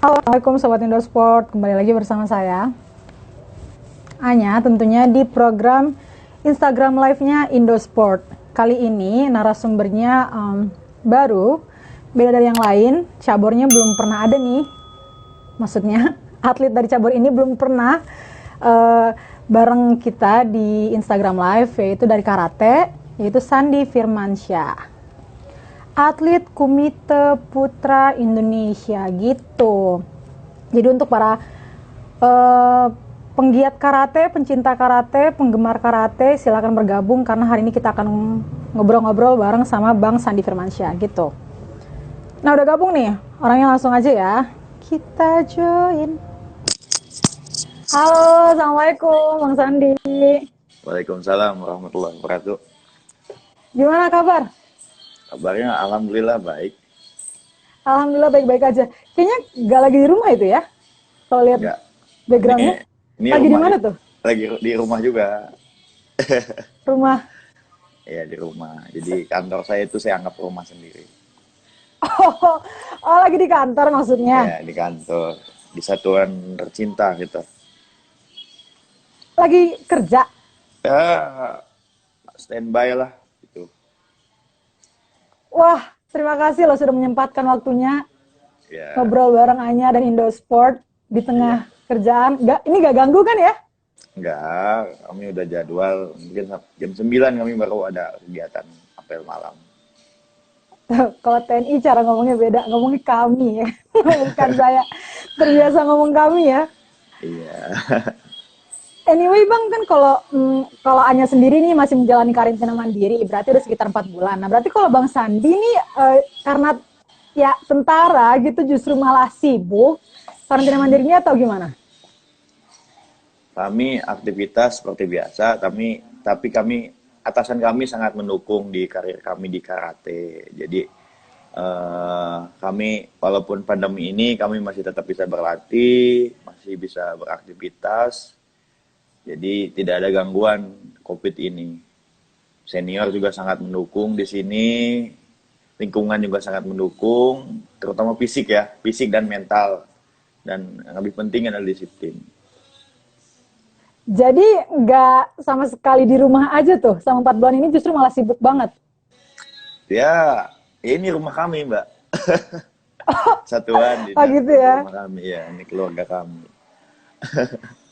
Halo, Assalamualaikum Sobat Indosport, kembali lagi bersama saya Anya, tentunya di program Instagram Live-nya Indosport. Kali ini narasumbernya baru, beda dari yang lain, cabornya belum pernah ada nih. Maksudnya, atlet dari cabur ini belum pernah bareng kita di Instagram Live, yaitu dari karate, yaitu Sandi Firmansyah. Atlet Kumite Putra Indonesia gitu. Jadi untuk para penggiat karate, pencinta karate, penggemar karate, silakan bergabung karena hari ini kita akan ngobrol-ngobrol bareng sama Bang Sandi Firmansyah gitu. Nah udah gabung nih, orangnya langsung aja ya. Kita join. Halo, Assalamualaikum Bang Sandi. Waalaikumsalam warahmatullahi wabarakatuh. Gimana kabar? Kabarnya alhamdulillah baik. Alhamdulillah baik-baik aja. Kayaknya gak lagi di rumah itu ya? Kalau lihat Enggak. backgroundnya. Ini Lagi di rumah, mana tuh? lagi di rumah juga. Rumah. Ya di rumah. Jadi kantor saya itu saya anggap rumah sendiri. Oh, lagi di kantor maksudnya. Ya di kantor, di satuan tercinta gitu. Lagi kerja. Ya standby lah gitu. Wah, terima kasih loh sudah menyempatkan waktunya Ya, ngobrol bareng Anya dan Indosport di tengah kerjaan. Ini gak ganggu kan ya? enggak, kami udah jadwal mungkin jam 9 kami baru ada kegiatan apel malam. Kalau TNI cara ngomongnya beda, ngomongnya kami ya. Bukan saya. Terbiasa ngomong kami ya. Iya. Anyway Bang, kan kalau Anya sendiri nih masih menjalani karantina mandiri, berarti udah sekitar 4 bulan. Nah berarti kalau Bang Sandi nih karena ya tentara gitu justru malah sibuk karantina mandirinya atau gimana? Kami aktivitas seperti biasa, tapi atasan kami sangat mendukung di karir kami di karate. Jadi kami walaupun pandemi ini kami masih tetap bisa berlatih, masih bisa beraktivitas. Jadi tidak ada gangguan COVID ini. Senior juga sangat mendukung di sini, lingkungan juga sangat mendukung, terutama fisik ya, fisik dan mental. Dan yang lebih penting adalah disiplin. Jadi nggak sama sekali di rumah aja tuh, sama 4 bulan ini justru malah sibuk banget. Ya, ini rumah kami, Mbak. Satuan Oh gitu ya. rumah kami, ya, ini keluarga kami.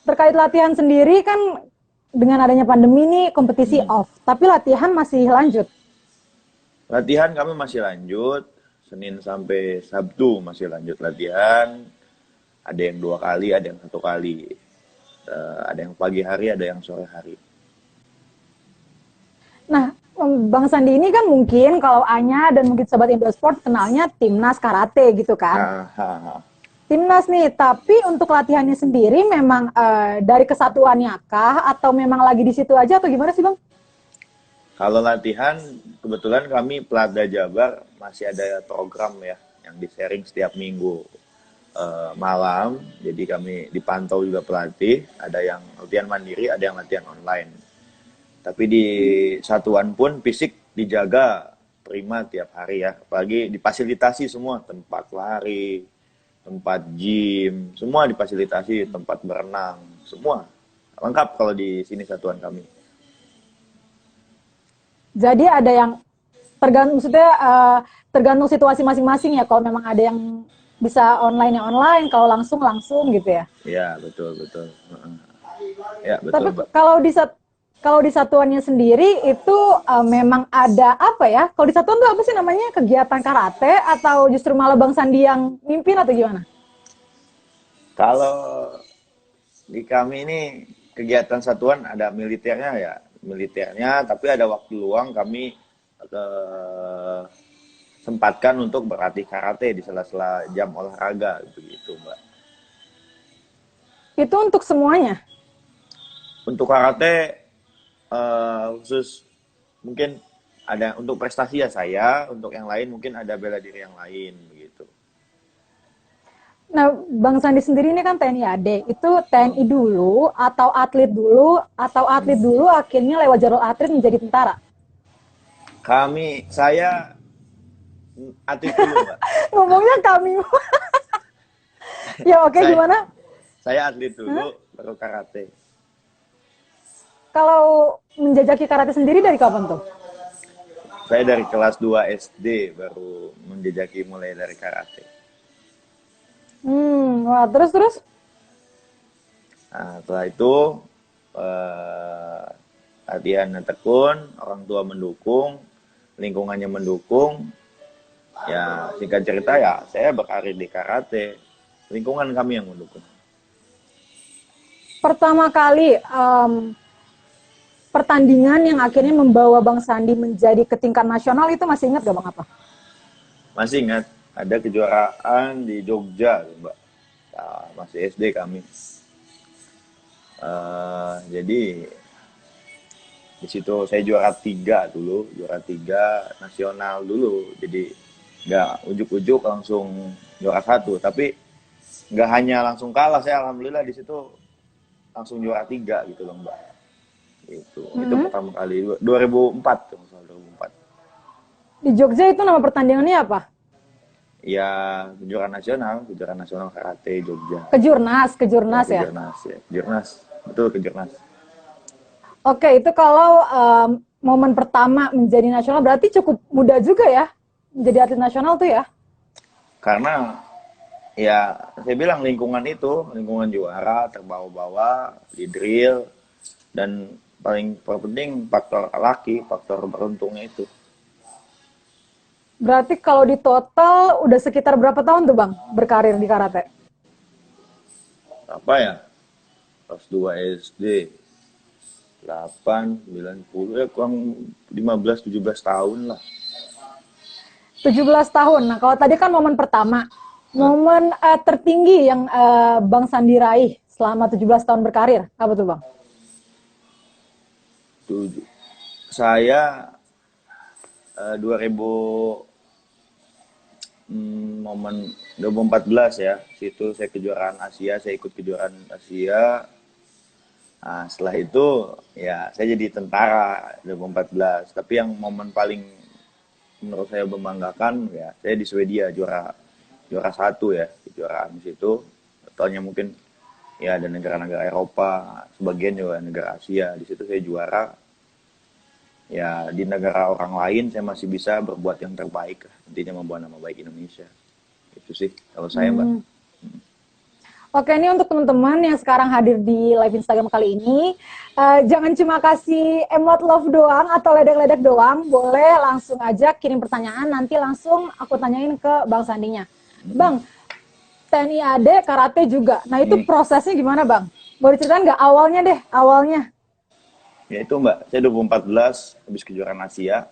Terkait latihan sendiri kan dengan adanya pandemi ini kompetisi off, tapi latihan masih lanjut. Latihan kami masih lanjut, Senin sampai Sabtu masih lanjut latihan. Ada yang 2 kali, ada yang 1 kali. Ada yang pagi hari, ada yang sore hari. Nah, Bang Sandi ini kan mungkin kalau Anya dan mungkin Sobat Indosport kenalnya timnas karate gitu kan. Timnas nih, tapi untuk latihannya sendiri memang dari kesatuannya kah atau memang lagi di situ aja atau gimana sih Bang? Kalau latihan, kebetulan kami Pelada Jabar masih ada program ya, yang di-sharing setiap minggu malam. Jadi kami dipantau juga pelatih, ada yang latihan mandiri, ada yang latihan online. Tapi di satuan pun fisik dijaga prima tiap hari ya, apalagi difasilitasi semua, tempat lari, tempat gym, semua difasilitasi, tempat berenang, semua lengkap kalau di sini satuan kami. Jadi ada yang tergantung, maksudnya tergantung situasi masing-masing ya. Kalau memang ada yang bisa online ya online, kalau langsung gitu ya. Ya betul betul. Ya betul. Tapi Mbak. kalau di satuannya sendiri itu memang ada apa ya? Kalau di satuan itu apa sih namanya, kegiatan karate atau justru malah Bang Sandi yang mimpin atau gimana? Kalau di kami ini kegiatan satuan ada militernya ya, militernya, tapi ada waktu luang kami sempatkan untuk berlatih karate di sela-sela jam olahraga begitu, Mbak. Itu untuk semuanya? Untuk karate khusus mungkin ada untuk prestasi ya saya, untuk yang lain mungkin ada bela diri yang lain begitu. Nah, Bang Sandi sendiri ini kan TNI AD. Itu TNI dulu atau atlet dulu akhirnya lewat jalur atlet menjadi tentara? Saya atlet dulu, Mbak. Ngomongnya kami. Ya oke, Saya gimana? saya atlet Hah? dulu, baru karate. Kalau menjajaki karate sendiri dari kapan tuh? Saya dari kelas 2 SD baru menjejaki mulai dari karate. Wah, terus terus. Nah, setelah itu eh, latihan tekun, orang tua mendukung, lingkungannya mendukung. Ya singkat cerita ya saya berkarir di karate. Lingkungan kami yang mendukung. Pertama kali pertandingan yang akhirnya membawa Bang Sandi menjadi ke tingkat nasional itu masih ingat gak Bang apa? Masih ingat ada kejuaraan di Jogja, Mbak. Nah, masih SD kami. Jadi di situ saya juara 3 dulu, juara 3 nasional dulu. Jadi nggak ujuk-ujuk langsung juara 1, tapi nggak hanya langsung kalah, saya alhamdulillah di situ langsung juara 3 gitu loh Mbak. Itu Mhm. pertama kali 2004 tuh, 2004. Di Jogja itu nama pertandingannya apa? Ya kejuaraan nasional karate Jogja. Kejurnas, Ya kejurnas ya. kejurnas ya, kejurnas. Betul kejurnas. Oke, itu kalau momen pertama menjadi nasional berarti cukup muda juga ya menjadi atlet nasional tuh ya. Karena ya saya bilang lingkungan itu, lingkungan juara, terbawa-bawa, di drill, dan paling penting faktor laki, faktor beruntungnya itu. Berarti kalau di total udah sekitar berapa tahun tuh Bang berkarir di karate? Apa ya? Kelas 2 SD, 8, 90, ya kurang 15-17 tahun lah. 17 tahun. Nah, kalau tadi kan momen pertama, momen tertinggi yang Bang Sandi raih selama 17 tahun berkarir, apa tuh Bang? Tujuh. Saya 2000 momen 2014 ya, situ saya kejuaraan Asia, saya ikut kejuaraan Asia. Nah, setelah itu ya saya jadi tentara 2014. Tapi yang momen paling menurut saya membanggakan ya saya di Swedia juara juara 1 ya, kejuaraan di situ. Totalnya mungkin ya ada negara-negara Eropa, sebagian juga negara Asia. Di situ saya juara. Ya di negara orang lain saya masih bisa berbuat yang terbaik lah. Intinya membawa nama baik Indonesia. Itu sih kalau saya Mbak. Hmm. Oke, ini untuk teman-teman yang sekarang hadir di live Instagram kali ini, jangan cuma kasih emot love doang atau ledek-ledek doang, boleh langsung aja kirim pertanyaan, nanti langsung aku tanyain ke Bang Sandinya. Bang, TNI AD, karate juga. Nah, itu Hmm. prosesnya gimana, Bang? Boleh ceritain nggak awalnya deh, awalnya? Ya itu Mbak, saya 2014 habis kejuaraan Asia.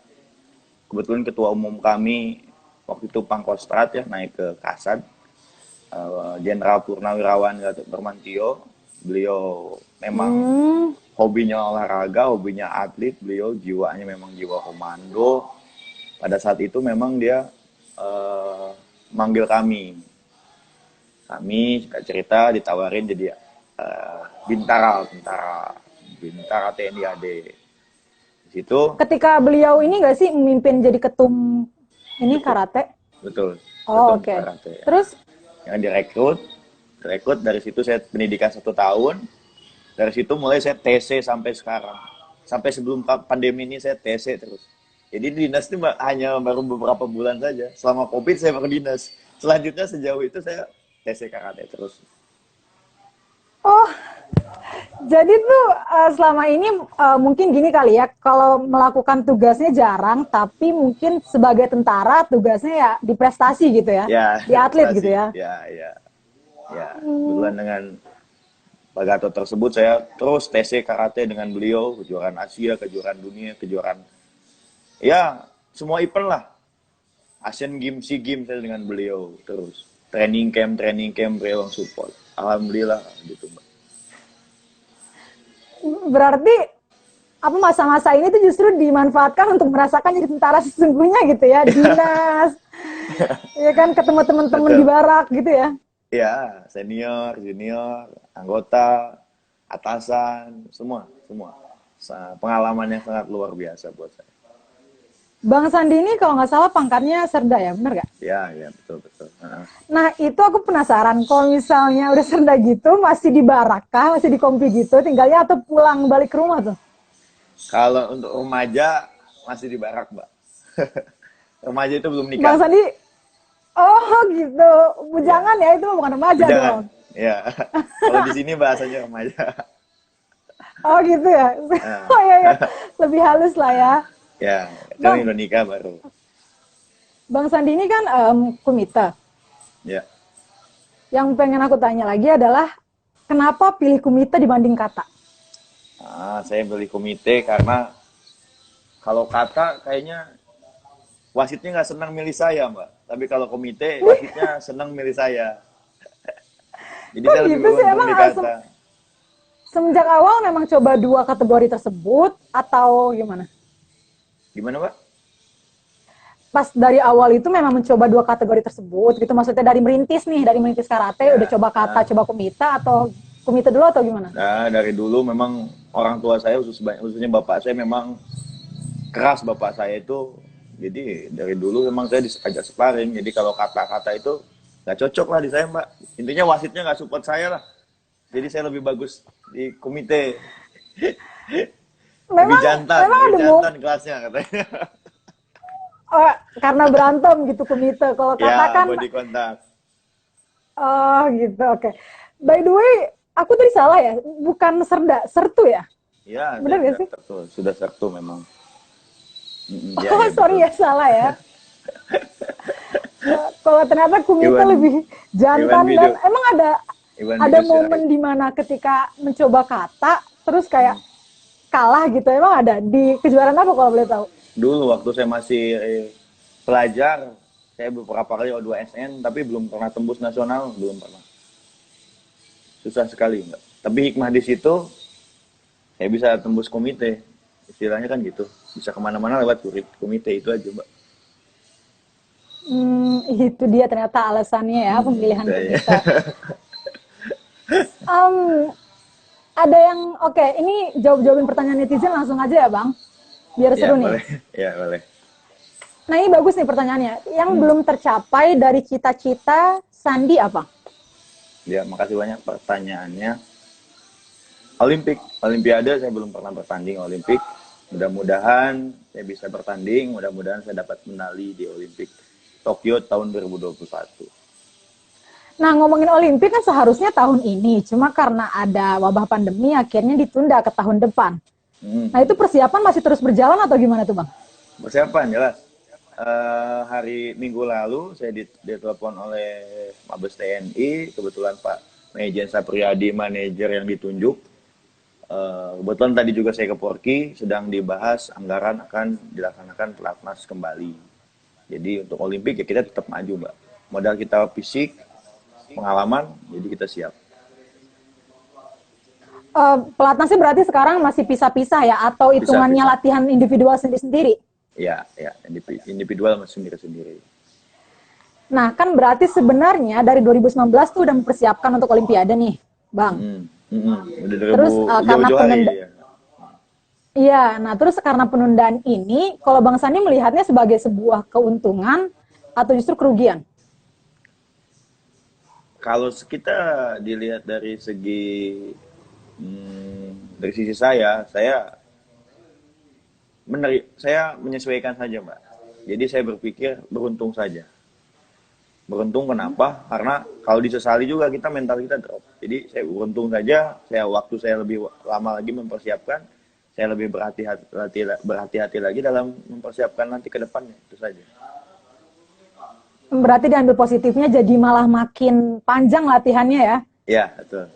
Kebetulan ketua umum kami waktu itu Pangkostrat ya naik ke Kasad. Jenderal Purnawirawan Gatot Nurmantio. Beliau memang Hmm, hobinya olahraga, hobinya atlet. Beliau jiwanya memang jiwa komando. Pada saat itu memang dia manggil kami. Kami singkat cerita ditawarin jadi bintara TNI AD. Di situ ketika beliau ini nggak sih memimpin jadi ketum ini betul, karate? betul, Oh, ketum oke. karate. Terus, Yang direkrut dari situ saya pendidikan 1 tahun. Dari situ mulai saya TC sampai sekarang. Sampai sebelum pandemi ini saya TC terus. Jadi dinas itu hanya baru beberapa bulan saja. Selama COVID saya baru dinas. Selanjutnya sejauh itu saya TC karate terus. oh, jadi tuh selama ini mungkin gini kali ya, kalau melakukan tugasnya jarang, tapi mungkin sebagai tentara tugasnya ya di prestasi gitu ya, Ya, di atlet gitu prestasi. ya. Ya, ya, ya. Hmm, Kebetulan dengan Pak Gatot tersebut saya terus TC karate dengan beliau, kejuaraan Asia, kejuaraan dunia, kejuaraan ya semua event lah. Asian Games, SEA Games saya dengan beliau terus. Training camp beliau yang support. Alhamdulillah gitu Mbak. berarti apa masa-masa ini tuh justru dimanfaatkan untuk merasakan jadi tentara sesungguhnya gitu ya, dinas, ya kan ketemu teman-teman di Betul. barak gitu ya. Ya, senior, junior, anggota, atasan, semua, semua. Pengalaman yang sangat luar biasa buat saya. Bang Sandi ini kalau nggak salah pangkatnya Serda ya, benar nggak? Ya, ya betul betul. Nah itu aku penasaran, kalau misalnya udah Serda gitu, masih di Barakah, masih di Kompi gitu, tinggalnya atau pulang balik ke rumah tuh? Kalau untuk remaja masih di barak, Mbak. Remaja itu belum Bang nikah. Sandi, oh gitu, Ya, bujangan ya, itu mah bukan remaja jangan. dong. Ya, kalau di sini bahasanya remaja. Oh gitu ya, Nah, oh iya ya, lebih halus lah ya. ya, itu yang Bang, udah nikah baru. Bang Sandi ini kan komite. Ya, Yang pengen aku tanya lagi adalah, kenapa pilih komite dibanding kata? saya beli komite karena kalau kata kayaknya wasitnya nggak senang milih saya, Mbak. Tapi kalau komite wasitnya senang milih saya. Jadi Kok saya lebih gitu sih, beruntung emang di kata. semenjak awal memang coba dua kategori tersebut atau gimana? Gimana, Mbak? Pas dari awal itu memang mencoba dua kategori tersebut gitu, maksudnya dari merintis nih, dari merintis karate udah Ya, coba kata, coba komite, atau komite dulu atau gimana? nah, dari dulu memang orang tua saya khususnya bapak saya memang keras bapak saya itu. Jadi dari dulu memang saya diajak sparring. Jadi kalau kata-kata itu nggak cocok lah di saya, Mbak. Intinya wasitnya nggak support saya lah. Jadi saya lebih bagus di komite. Lebih Memang jantan, memang lebih ada jantan kelasnya katanya. oh, karena berantem gitu komite. Kalau kata Ya, kan body contact. oh gitu, oke. By the way, aku tadi salah ya, bukan Serda, Sertu ya? Ya, Benar saya gak sudah sih? Sabtu, sudah Sabtu memang. Ya, Oh ya sorry betul. ya, salah ya. Kalau ternyata komite Iwan, lebih Iwan jantan, dan video, emang Iwan ada video momen Sirait. dimana ketika mencoba kata terus kayak kalah gitu, emang ada di kejuaraan apa kalau boleh tahu? Dulu waktu saya masih pelajar, saya beberapa kali O2SN, tapi belum pernah tembus nasional, belum pernah. Susah sekali, Mbak. Tapi hikmah di situ, saya bisa tembus komite. Istilahnya kan gitu. Bisa kemana-mana lewat komite itu aja, Mbak. Itu dia ternyata alasannya ya, pemilihan Saya. komite. Em, ada yang oke, ini jawabin pertanyaan netizen langsung aja ya bang, biar Ya, seru nih. boleh. Ya, boleh. Nah ini bagus nih pertanyaannya, yang belum tercapai dari cita-cita Sandi apa? Ya, makasih banyak pertanyaannya. Olimpik, Olimpiade saya belum pernah bertanding Olimpik. Mudah-mudahan saya bisa bertanding, mudah-mudahan saya dapat medali di Olimpik Tokyo tahun 2021. Nah ngomongin Olimpik kan seharusnya tahun ini, cuma karena ada wabah pandemi akhirnya ditunda ke tahun depan. Nah itu persiapan masih terus berjalan atau gimana tuh bang? Persiapan jelas. Hari Minggu lalu saya ditelepon oleh Mabes TNI, kebetulan Pak Mejen Sapriyadi manajer yang ditunjuk. Kebetulan tadi juga saya ke Porki, sedang dibahas anggaran akan dilaksanakan pelatnas kembali. Jadi untuk Olimpik ya kita tetap maju, Mbak. Modal kita fisik, pengalaman, jadi kita siap. Pelatnasnya berarti sekarang masih pisah-pisah ya, atau hitungannya Bisa. latihan individual sendiri-sendiri? Ya, ya, individual sendiri-sendiri. Nah, kan berarti sebenarnya dari 2019 tuh udah mempersiapkan untuk Olimpiade nih, Bang. Udah Terus karena jauh-jauh hari penunda, ya. iya, nah terus karena penundaan ini, kalau Bang Sandi melihatnya sebagai sebuah keuntungan atau justru kerugian? Kalau kita dilihat dari dari sisi saya menyesuaikan saja, Mbak. Jadi saya berpikir beruntung saja. Beruntung kenapa? Karena kalau disesali juga kita mental kita drop. Jadi saya beruntung saja, waktu saya lebih lama lagi mempersiapkan, saya lebih berhati-hati lagi dalam mempersiapkan nanti ke depannya, itu saja. Berarti diambil positifnya jadi malah makin panjang latihannya ya. Ya, betul.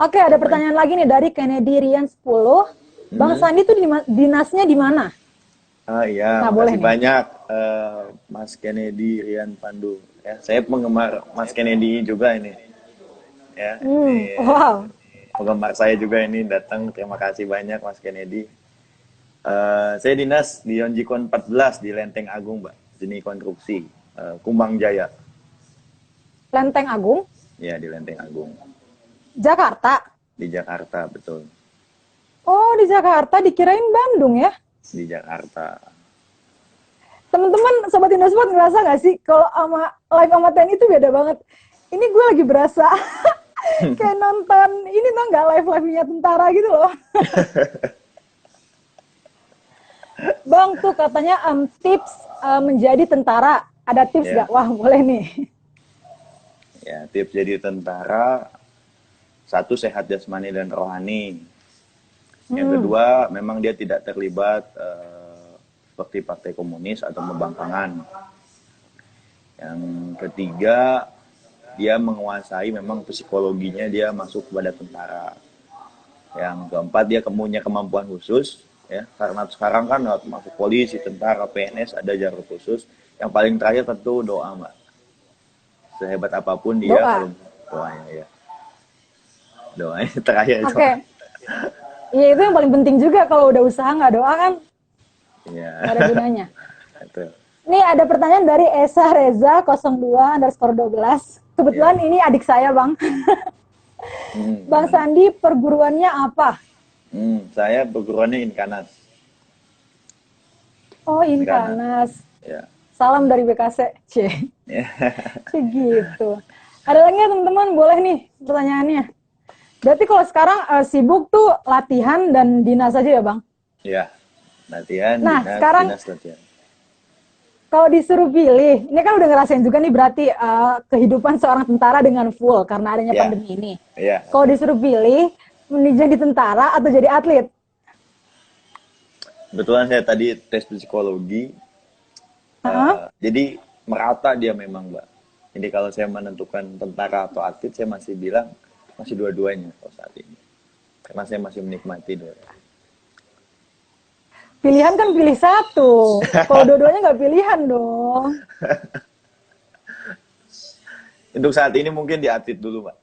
Oke, ada pertanyaan lagi nih dari Kennedy Rian 10. Bang Sandi tuh dinasnya di mana? Iya, Nah, boleh makasih nih. banyak Mas Kennedy Rian Pandu. Ya, saya penggemar Mas Kennedy juga ini. Ya, ini Wow. penggemar saya juga ini datang. Terima kasih banyak Mas Kennedy. Saya dinas di Yonjikon 14 di Lenteng Agung, Mbak. Sini konstruksi Kumbang Jaya. Lenteng Agung, Ya, di Lenteng Agung. Jakarta. Di Jakarta, betul. Oh, di Jakarta, dikirain Bandung ya? Di Jakarta. Teman-teman Sobat Indosport ngerasa nggak sih kalau sama live sama TNI itu beda banget. Ini gue lagi berasa kayak nonton ini tuh nggak live-nya tentara gitu loh. Bang tuh katanya tips menjadi tentara. Ada tips Ya. nggak? Wah boleh nih. Ya, tips jadi tentara, satu, sehat jasmani dan rohani. Yang kedua, memang dia tidak terlibat seperti partai komunis atau pembangkangan. Yang ketiga, dia menguasai memang psikologinya, dia masuk kepada tentara. Yang keempat, dia punya kemampuan khusus, ya, karena sekarang kan masuk polisi, tentara, PNS ada jalur khusus. Yang paling terakhir tentu doa, Mbak. Sehebat apapun dia, Doa. kalau doanya ya, doanya terakhir Oke. doa. Iya itu yang paling penting juga, kalau udah usaha nggak doa kan Ya. nggak ada gunanya. Betul. Nih ada pertanyaan dari Esa Reza 02_12. Kebetulan ini adik saya Bang. Bang Sandi perguruannya apa? Saya perguruannya Inkanas. Oh Inkanas. Ya. Salam dari BKC. C. Ya. Gitu. Ada lagi ya teman-teman? Boleh nih pertanyaannya. Berarti kalau sekarang sibuk tuh latihan dan dinas aja ya Bang? Ya. Latihan, Nah, dinas, sekarang dinas latihan. kalau disuruh pilih, ini kan udah ngerasain juga nih berarti kehidupan seorang tentara dengan full karena adanya Ya. pandemi ini. Ya. Kalau disuruh pilih, mending jadi tentara atau jadi atlet? Kebetulan saya tadi tes psikologi. Jadi merata dia memang, Mbak. Jadi kalau saya menentukan tentara atau atlet, saya masih bilang masih dua-duanya kalau saat ini. Karena saya masih menikmati dua. Pilihan kan pilih satu. Kalau dua-duanya nggak pilihan dong. Untuk saat ini mungkin di atlet dulu, Mbak.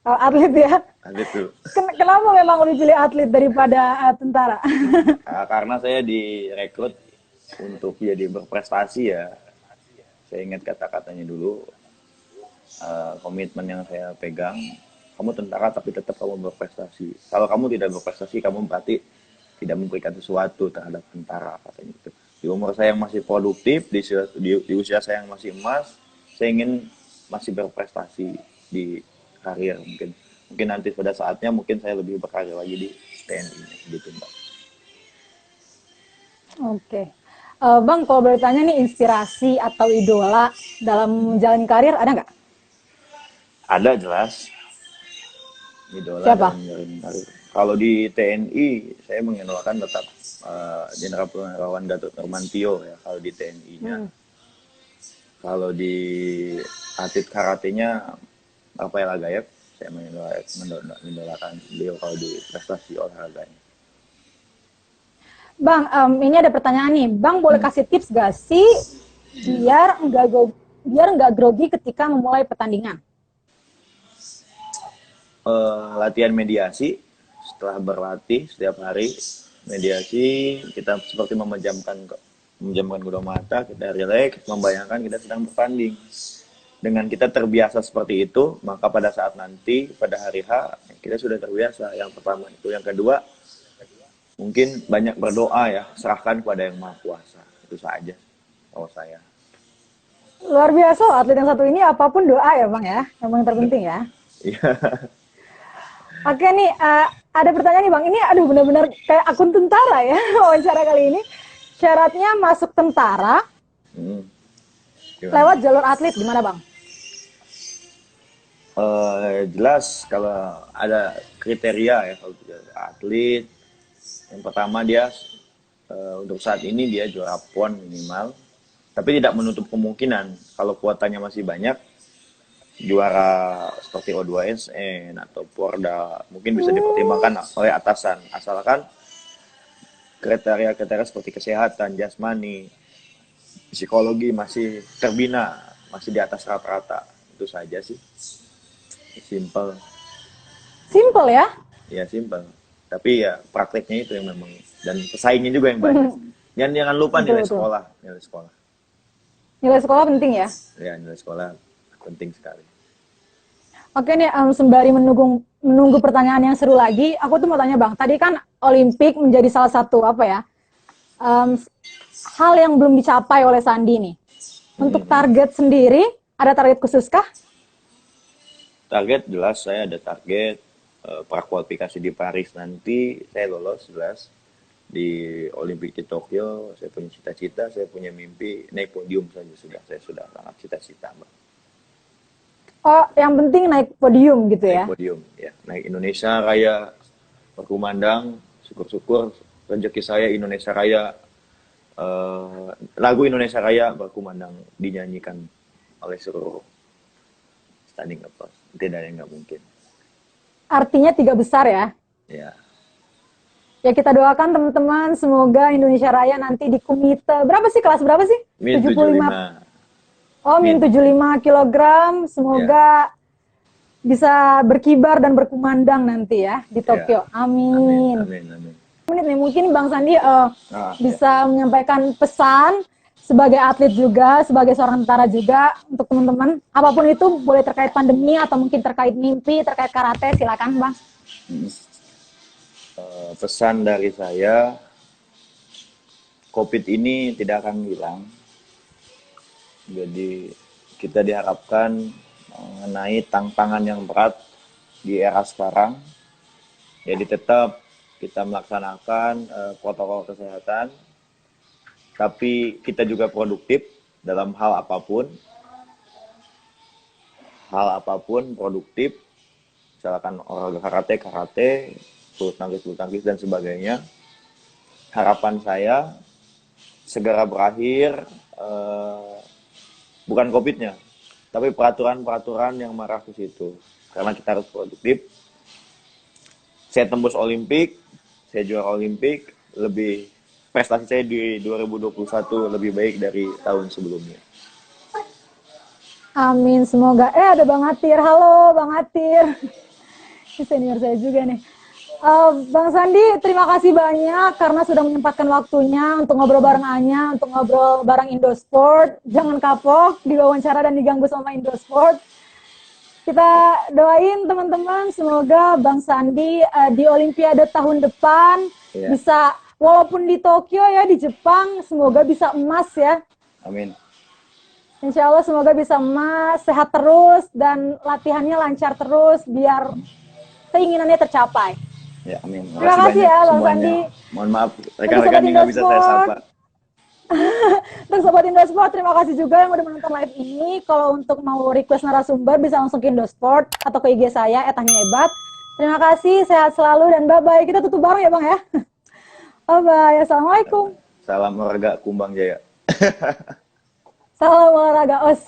Atlet ya. Atlet dulu. Kenapa memang lebih pilih atlet daripada tentara? Karena saya direkrut untuk jadi berprestasi ya. Saya ingat kata-katanya dulu. Komitmen yang saya pegang, kamu tentara tapi tetap kamu berprestasi. Kalau kamu tidak berprestasi, kamu berarti tidak memberikan sesuatu terhadap tentara, katanya gitu. Di umur saya yang masih produktif, di usia saya yang masih emas, saya ingin masih berprestasi di karir. Mungkin nanti pada saatnya mungkin saya lebih berkarir lagi di TNI gitu, Mbak. Oke. Bang, kalau boleh tanya nih, inspirasi atau idola dalam menjalani karir ada nggak? Ada jelas. Idola Siapa? dalam menjalani karir. Kalau di TNI, saya mengidolakan tetap Jenderal Purnawirawan Gatot Nurmantio ya, kalau di TNI-nya. Kalau di atlet karatenya Rafael Agaev, saya mengidolakan beliau kalau di prestasi olahraganya. Bang, ini ada pertanyaan nih. Bang, boleh kasih tips gak sih biar nggak grogi ketika memulai pertandingan? Latihan mediasi. Setelah berlatih setiap hari mediasi, kita seperti memejamkan kedua mata, kita rileks, membayangkan kita sedang bertanding. Dengan kita terbiasa seperti itu, maka pada saat nanti pada hari H kita sudah terbiasa. Yang pertama itu. Yang kedua, mungkin banyak berdoa ya, serahkan kepada Yang Maha Kuasa. Itu saja kalau saya. Luar biasa, atlet yang satu ini apapun doa ya Bang ya, yang terpenting ya. Iya. Oke nih, ada pertanyaan nih Bang, ini aduh benar-benar kayak akun tentara ya wawancara kali ini. Syaratnya masuk tentara lewat jalur atlet gimana Bang? Jelas kalau ada kriteria ya kalau atlet. Yang pertama dia untuk saat ini dia juara PON minimal, tapi tidak menutup kemungkinan kalau kuotanya masih banyak juara seperti O2SN atau Porda mungkin bisa dipertimbangkan oleh atasan, asalkan kriteria-kriteria seperti kesehatan, jasmani, psikologi masih terbina, masih di atas rata-rata. Itu saja sih. Simple. Simple ya? Ya simple. Tapi ya prakteknya itu yang memang, dan pesaingnya juga yang banyak. Jangan lupa nilai sekolah. Nilai sekolah penting ya? Ya, nilai sekolah penting sekali. Oke nih, sembari menunggu pertanyaan yang seru lagi, aku tuh mau tanya Bang, tadi kan Olimpik menjadi salah satu apa ya, em, hal yang belum dicapai oleh Sandi nih. Untuk target sendiri, ada target khusus kah? Target jelas, saya ada target prakualifikasi di Paris nanti saya lolos jelas. Di Olimpik di Tokyo saya punya cita-cita, saya punya mimpi naik podium saja sudah. Saya sudah sangat cita-cita, Mbak. Oh, yang penting naik podium gitu ya. Naik podium ya, naik Indonesia Raya berkumandang, syukur-syukur rezeki saya Indonesia Raya, lagu Indonesia Raya berkumandang dinyanyikan oleh seluruh standing applause. Tidak ada yang nggak mungkin. Artinya 3 besar ya. Ya, Ya kita doakan teman-teman semoga Indonesia Raya nanti di komite. Berapa sih, kelas berapa sih? min 75. Oh, min 75 kilogram. Semoga bisa berkibar dan berkumandang nanti ya di Tokyo. Amin. Amin, amin. Menit nih, mungkin Bang Sandi bisa Ya. menyampaikan pesan sebagai atlet juga, sebagai seorang tentara juga untuk teman-teman. Apapun itu, boleh terkait pandemi atau mungkin terkait mimpi, terkait karate, silakan Bang. Pesan dari saya, COVID ini tidak akan hilang. Jadi kita diharapkan mengenai tantangan yang berat di era sekarang. Jadi tetap kita melaksanakan protokol kesehatan, tapi kita juga produktif dalam hal apapun. Hal apapun produktif, misalkan olahraga karate, bulu tangkis dan sebagainya. Harapan saya segera berakhir, bukan COVID-nya, tapi peraturan-peraturan yang mengarah ke situ. Karena kita harus produktif. Saya tembus Olimpik, saya juara Olimpik, lebih prestasi saya di 2021 lebih baik dari tahun sebelumnya. Amin, semoga. Ada Bang Atir. Halo Bang Atir. Ini senior saya juga nih. Bang Sandi, terima kasih banyak karena sudah menyempatkan waktunya untuk ngobrol bareng Anya, untuk ngobrol bareng Indosport. Jangan kapok diwawancara dan diganggu sama Indosport. Kita doain teman-teman, semoga Bang Sandi di Olimpiade tahun depan bisa, walaupun di Tokyo ya, di Jepang, semoga bisa emas ya. Amin. Insya Allah semoga bisa emas, sehat terus, dan latihannya lancar terus, biar keinginannya tercapai. Ya, amin. Terima kasih ya Bang Sandi. Mohon maaf, rekan-rekan nggak bisa saya sapa. Untuk Sobat Indosport, terima kasih juga yang udah menonton live ini. Kalau untuk mau request narasumber, bisa langsung ke Indosport atau ke IG saya, @tanyahebat. Terima kasih, sehat selalu, dan bye-bye. Kita tutup bareng ya Bang ya. Bye-bye, Assalamualaikum. Salam olahraga Kumbang Jaya. Salam olahraga OS.